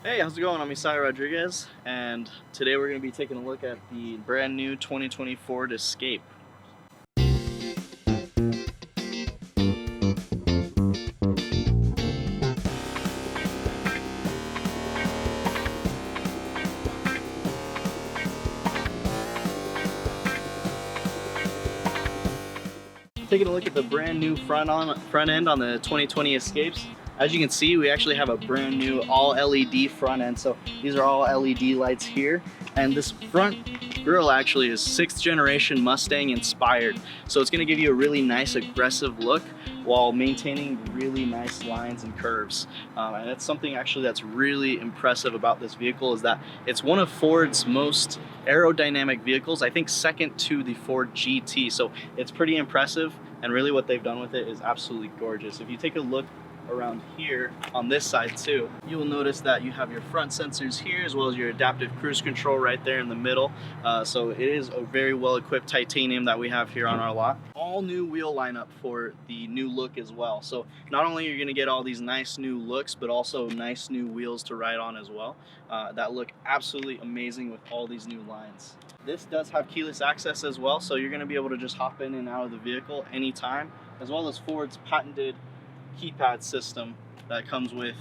Hey, how's it going? I'm Esiah Rodriguez, and today we're going to be taking a look at the brand new 2020 Ford Escape. Taking a look at the brand new front end on the 2020 Escapes. As you can see, we actually have a brand new all LED front end. So these are all LED lights here, and this front grille actually is 6th generation Mustang inspired. So it's going to give you a really nice aggressive look while maintaining really nice lines and curves. And that's something actually that's really impressive about this vehicle, is that it's one of Ford's most aerodynamic vehicles, I think second to the Ford GT. So it's pretty impressive, and really what they've done with it is absolutely gorgeous. If you take a look around here on this side too, you will notice that you have your front sensors here as well as your adaptive cruise control right there in the middle. So it is a very well equipped titanium that we have here on our lot. All new wheel lineup for the new look as well. So not only are you going to get all these nice new looks, but also nice new wheels to ride on as well, that look absolutely amazing with all these new lines. This does have keyless access as well, so you're going to be able to just hop in and out of the vehicle anytime, as well as Ford's patented keypad system that comes with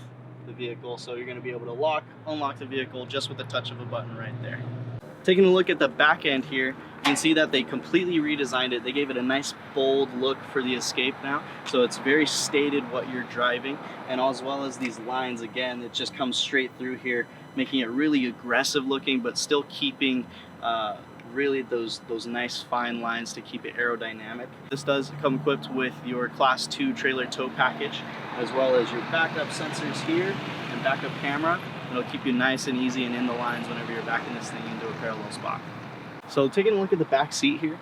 the vehicle. So you're going to be able to unlock the vehicle just with the touch of a button right there. Taking a look at the back end here, you can see that they completely redesigned it. They gave it a nice bold look for the Escape now, so it's very stated what you're driving, and as well as these lines, again, it just comes straight through here, making it really aggressive looking, but still keeping really those nice fine lines to keep it aerodynamic. This does come equipped with your Class 2 trailer tow package, as well as your backup sensors here and backup camera. It'll keep you nice and easy and in the lines whenever you're backing this thing into a parallel spot. So taking a look at the back seat here,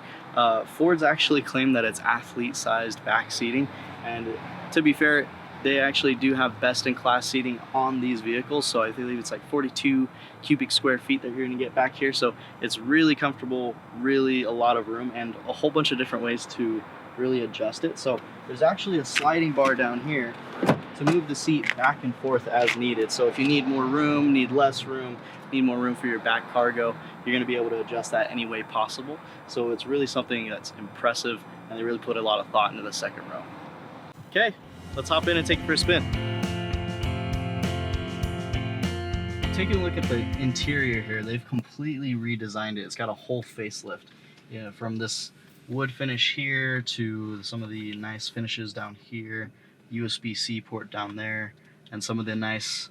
Ford's actually claimed that it's athlete-sized back seating, and to be fair, they actually do have best-in-class seating on these vehicles. So I believe it's like 42 cubic square feet that you're going to get back here. So it's really comfortable, really a lot of room, and a whole bunch of different ways to really adjust it. So there's actually a sliding bar down here to move the seat back and forth as needed. So if you need more room, need less room, need more room for your back cargo, you're going to be able to adjust that any way possible. So it's really something that's impressive, and they really put a lot of thought into the second row. Okay, let's hop in and take it for a spin. Taking a look at the interior here, they've completely redesigned it. It's got a whole facelift. Yeah, from this wood finish here to some of the nice finishes down here, USB-C port down there, and some of the nice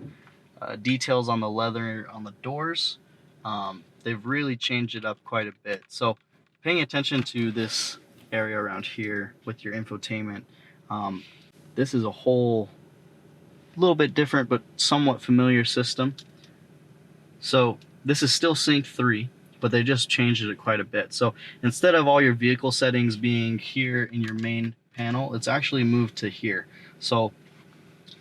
details on the leather on the doors. They've really changed it up quite a bit. So paying attention to this area around here with your infotainment, this is a whole little bit different but somewhat familiar system. So this is still Sync 3, but they just changed it quite a bit. So instead of all your vehicle settings being here in your main panel, it's actually moved to here. So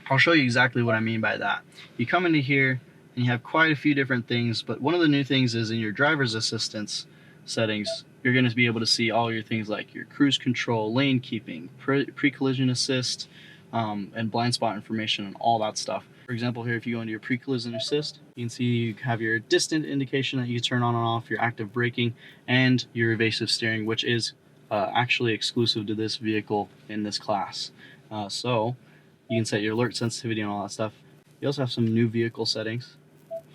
I'll show you exactly what I mean by that. You come into here and you have quite a few different things, but one of the new things is in your driver's assistance settings, you're going to be able to see all your things like your cruise control, lane keeping, pre-collision assist, and blind spot information and all that stuff. For example, here if you go into your pre-collision assist, you can see you have your distant indication that you can turn on and off, your active braking, and your evasive steering, which is actually exclusive to this vehicle in this class. So you can set your alert sensitivity and all that stuff. You also have some new vehicle settings.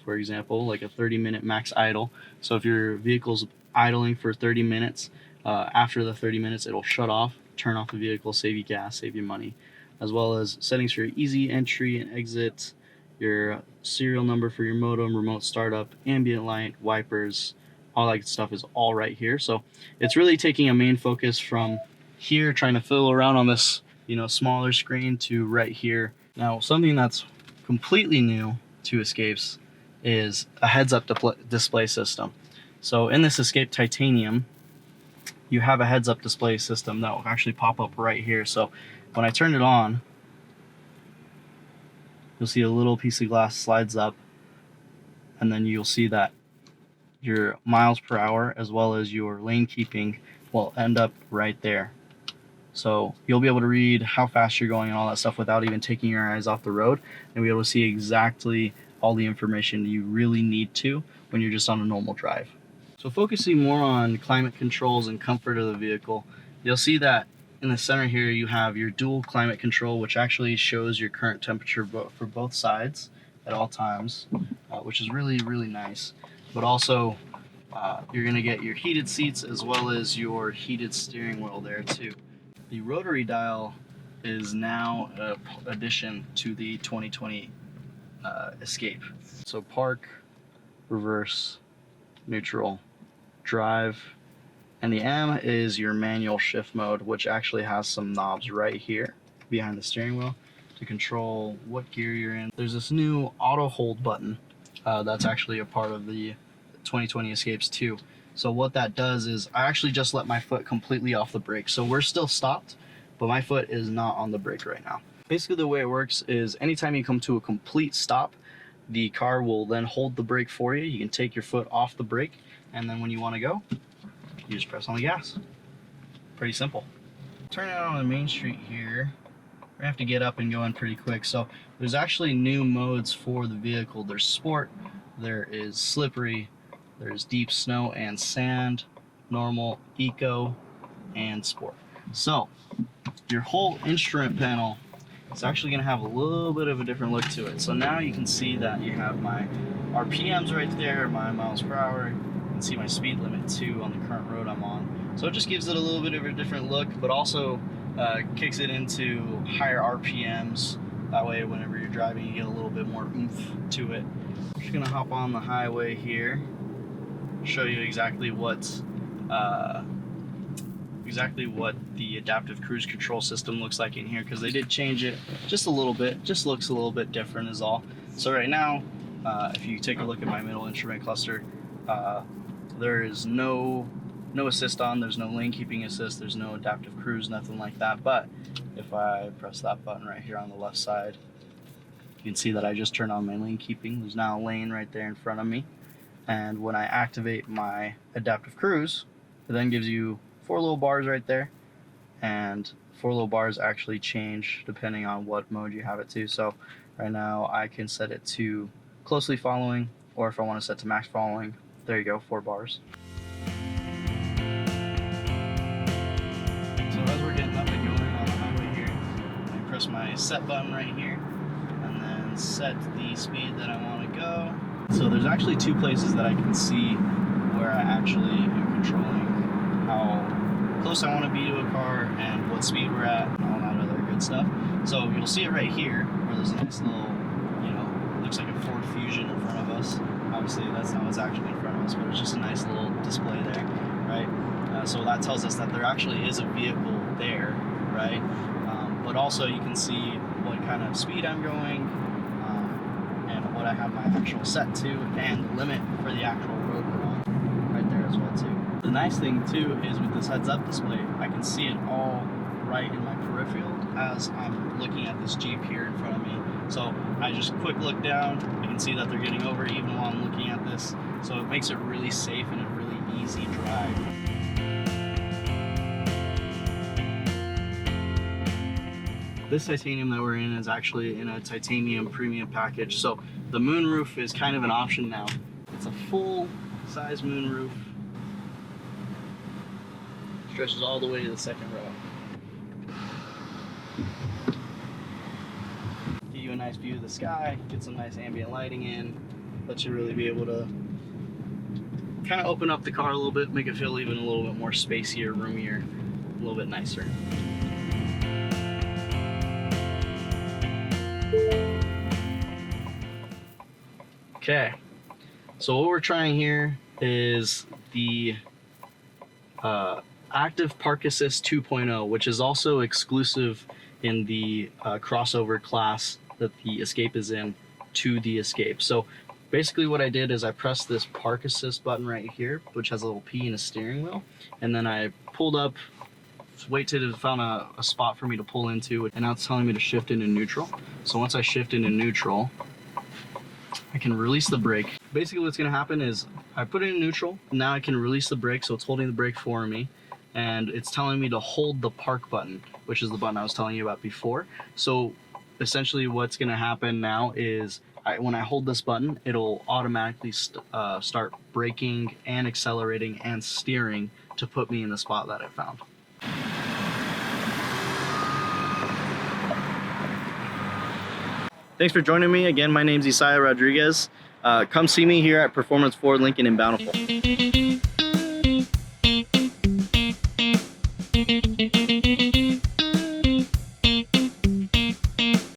For example, like a 30-minute max idle. So if your vehicle's idling for 30 minutes, after the 30 minutes it'll shut off, turn off the vehicle, save you gas, save you money. As well as settings for your easy entry and exit, your serial number for your modem, remote startup, ambient light, wipers, all that stuff is all right here. So it's really taking a main focus from here, trying to fiddle around on this, smaller screen, to right here. Now, something that's completely new to Escapes is a heads-up display system. So in this Escape Titanium, you have a heads-up display system that will actually pop up right here. So when I turn it on, you'll see a little piece of glass slides up, and then you'll see that your miles per hour as well as your lane keeping will end up right there. So you'll be able to read how fast you're going and all that stuff without even taking your eyes off the road, and be able to see exactly all the information you really need to when you're just on a normal drive. So focusing more on climate controls and comfort of the vehicle, you'll see that in the center here you have your dual climate control, which actually shows your current temperature for both sides at all times, which is really, really nice. But also you're going to get your heated seats as well as your heated steering wheel there too. The rotary dial is now an addition to the 2020 Escape. So park, reverse, neutral, drive, and the M is your manual shift mode, which actually has some knobs right here behind the steering wheel to control what gear you're in. There's this new auto hold button that's actually a part of the 2020 Escapes too. So what that does is I actually just let my foot completely off the brake. So we're still stopped, but my foot is not on the brake right now. Basically the way it works is anytime you come to a complete stop, the car will then hold the brake for you. You can take your foot off the brake, and then when you want to go, you just press on the gas. Pretty simple. Turning out on the main street here, we're gonna have to get up and go in pretty quick. So there's actually new modes for the vehicle. There's sport, there is slippery, there's deep snow and sand, normal, eco, and sport. So your whole instrument panel is actually going to have a little bit of a different look to it. So now you can see that you have my RPMs right there, my miles per hour. You can see my speed limit too on the current road I'm on. So it just gives it a little bit of a different look, but also kicks it into higher RPMs. That way whenever you're driving you get a little bit more oomph to it. I'm just going to hop on the highway here, show you exactly what the adaptive cruise control system looks like in here, because they did change it just a little bit. Just looks a little bit different is all. So right now if you take a look at my middle instrument cluster, there is no assist on, there's no lane keeping assist, there's no adaptive cruise, nothing like that. But if I press that button right here on the left side, you can see that I just turned on my lane keeping. There's now a lane right there in front of me. And when I activate my adaptive cruise, it then gives you 4 little bars right there, and 4 little bars actually change depending on what mode you have it to. So right now I can set it to closely following, or if I want to set to max following, there you go, 4 bars. So as we're getting up and going on the highway here, I press my set button right here and then set the speed that I want to go. So there's actually 2 places that I can see where I actually am controlling how close I want to be to a car and what speed we're at and all that other good stuff. So you'll see it right here where there's a nice little, looks like a Ford Fusion in front of us. Obviously that's not what's actually in front of us, but it's just a nice little display there, right? So that tells us that there actually is a vehicle there, right? But also you can see what kind of speed I'm going, and what I have my actual set to, and the limit for the actual road we're on right there as well too. The nice thing too is with this heads up display, I can see it all right in my peripheral as I'm looking at this Jeep here in front of me. So I just quick look down, I can see that they're getting over even while I'm looking at this. So it makes it really safe and a really easy drive. This titanium that we're in is actually in a titanium premium package. So the moonroof is kind of an option now. It's a full size moonroof. Stretches all the way to the second row. Give you a nice view of the sky, get some nice ambient lighting in, let you really be able to kind of open up the car a little bit, make it feel even a little bit more spacier, roomier, a little bit nicer. Okay, so what we're trying here is the Active Park Assist 2.0, which is also exclusive in the crossover class that the Escape is in to the Escape. So basically what I did is I pressed this Park Assist button right here, which has a little P and a steering wheel, and then I pulled up, wait till it found a spot for me to pull into, and now it's telling me to shift into neutral. So once I shift into neutral, I can release the brake. Basically what's going to happen is I put it in neutral, now I can release the brake, so it's holding the brake for me, and it's telling me to hold the park button, which is the button I was telling you about before. So essentially what's going to happen now is when I hold this button, it'll automatically start braking and accelerating and steering to put me in the spot that I found. Thanks for joining me. Again, my name's Esiah Rodriguez. Come see me here at Performance Ford Lincoln in Bountiful.